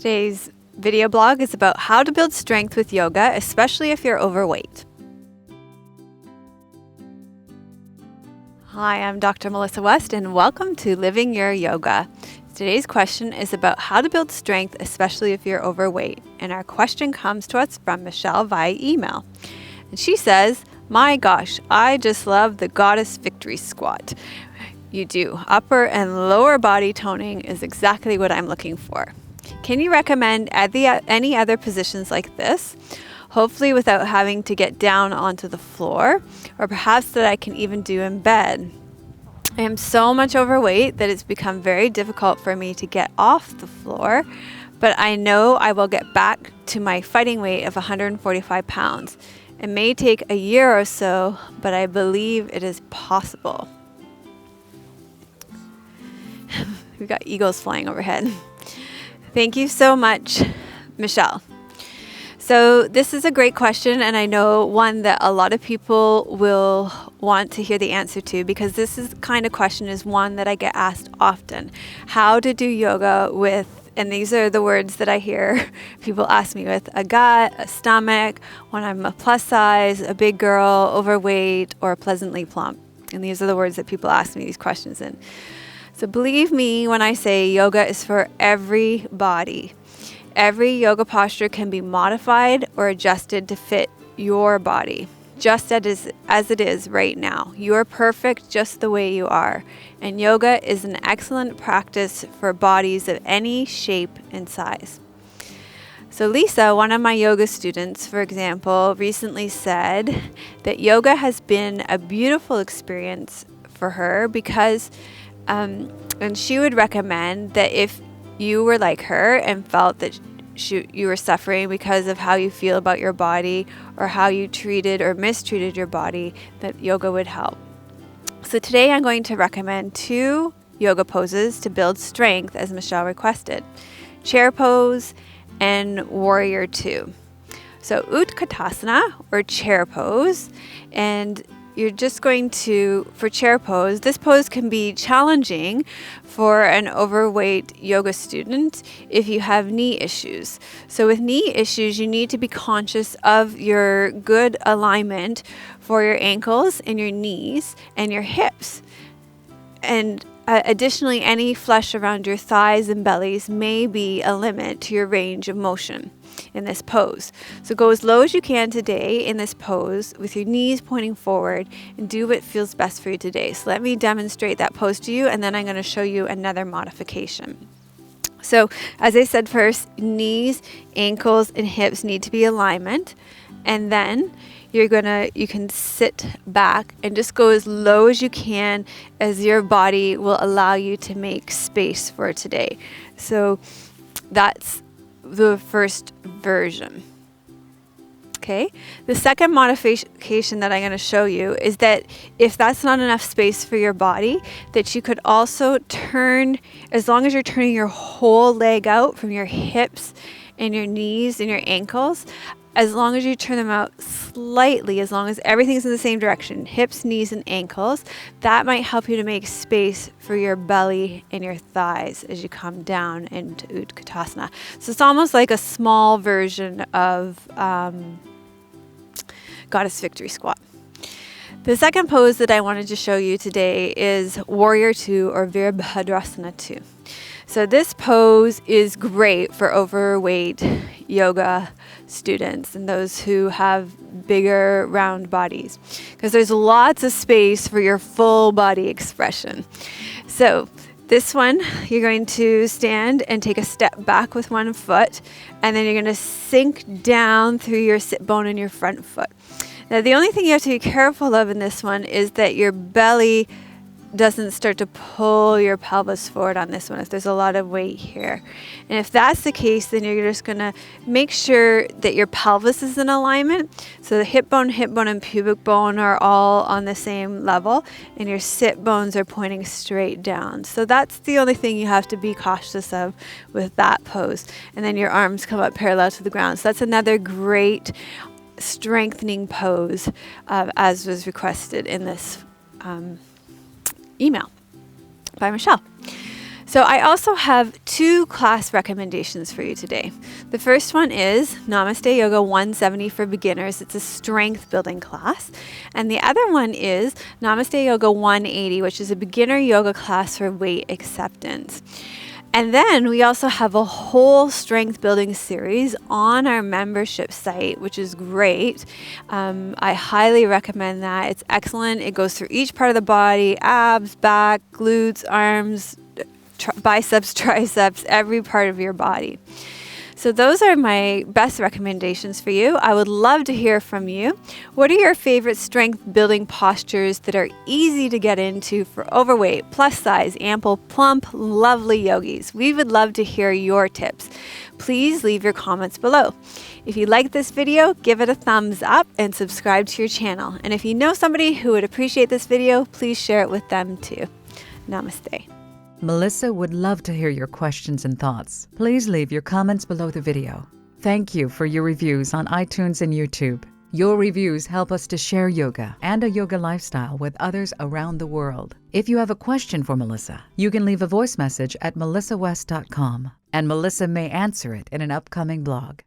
Today's video blog is about how to build strength with yoga, especially if you're overweight. Hi, I'm Dr. Melissa West and welcome to Living Your Yoga. Today's question is about how to build strength, especially if you're overweight. And our question comes to us from Michelle via email. And she says, "My gosh, I just love the Goddess Victory Squat." You do. Upper and lower body toning is exactly what I'm looking for. Can you recommend any other positions like this? Hopefully without having to get down onto the floor, or perhaps that I can even do in bed. I am so much overweight that it's become very difficult for me to get off the floor, but I know I will get back to my fighting weight of 145 pounds. It may take a year or so, but I believe it is possible. We've got eagles flying overhead. Thank you so much, Michelle. So this is a great question, and I know one that a lot of people will want to hear the answer to, because this is kind of question is one that I get asked often. How to do yoga with, and these are the words that I hear people ask me, with a gut, a stomach, when I'm a plus size, a big girl, overweight, or pleasantly plump. And these are the words that people ask me these questions in. So believe me when I say yoga is for every body. Every yoga posture can be modified or adjusted to fit your body, just as it is right now. You are perfect just the way you are. And yoga is an excellent practice for bodies of any shape and size. So Lisa, one of my yoga students, for example, recently said that yoga has been a beautiful experience for her because and she would recommend that if you were like her and felt that you were suffering because of how you feel about your body or how you treated or mistreated your body, that yoga would help. So today I'm going to recommend 2 yoga poses to build strength as Michelle requested: chair pose and warrior 2. So Utkatasana, or chair pose, and you're just going to, for chair pose, this pose can be challenging for an overweight yoga student if you have knee issues. So with knee issues, you need to be conscious of your good alignment for your ankles and your knees and your hips. And additionally, any flesh around your thighs and bellies may be a limit to your range of motion in this pose. So go as low as you can today in this pose with your knees pointing forward and do what feels best for you today. So let me demonstrate that pose to you, and then I'm going to show you another modification. So as I said first, knees, ankles, and hips need to be alignment, and then you can sit back and just go as low as you can as your body will allow you to make space for today. So that's the first version. Okay. The second modification that I'm going to show you is that if that's not enough space for your body, that you could also turn, as long as you're turning your whole leg out from your hips and your knees and your ankles, as long as you turn them out slightly, as long as everything's in the same direction, hips, knees, and ankles, that might help you to make space for your belly and your thighs as you come down into Utkatasana. So it's almost like a small version of Goddess Victory Squat. The second pose that I wanted to show you today is Warrior 2, or Virabhadrasana 2. So this pose is great for overweight yoga students and those who have bigger round bodies, because there's lots of space for your full body expression. So this one, you're going to stand and take a step back with one foot, and then you're going to sink down through your sit bone in your front foot. Now the only thing you have to be careful of in this one is that your belly doesn't start to pull your pelvis forward on this one if there's a lot of weight here. And if that's the case, then you're just going to make sure that your pelvis is in alignment. So the hip bone, and pubic bone are all on the same level, and your sit bones are pointing straight down. So that's the only thing you have to be cautious of with that pose. And then your arms come up parallel to the ground. So that's another great strengthening pose, as was requested in this email by Michelle. So I also have 2 class recommendations for you today. The first one is Namaste Yoga 170 for beginners. It's a strength building class. And the other one is Namaste Yoga 180, which is a beginner yoga class for weight acceptance. And then we also have a whole strength building series on our membership site, which is great. I highly recommend that. It's excellent. It goes through each part of the body: abs, back, glutes, arms, biceps, triceps, every part of your body. So those are my best recommendations for you. I would love to hear from you. What are your favorite strength building postures that are easy to get into for overweight, plus size, ample, plump, lovely yogis? We would love to hear your tips. Please leave your comments below. If you like this video, give it a thumbs up and subscribe to your channel. And if you know somebody who would appreciate this video, please share it with them too. Namaste. Melissa would love to hear your questions and thoughts. Please leave your comments below the video. Thank you for your reviews on iTunes and YouTube. Your reviews help us to share yoga and a yoga lifestyle with others around the world. If you have a question for Melissa, you can leave a voice message at melissawest.com, and Melissa may answer it in an upcoming blog.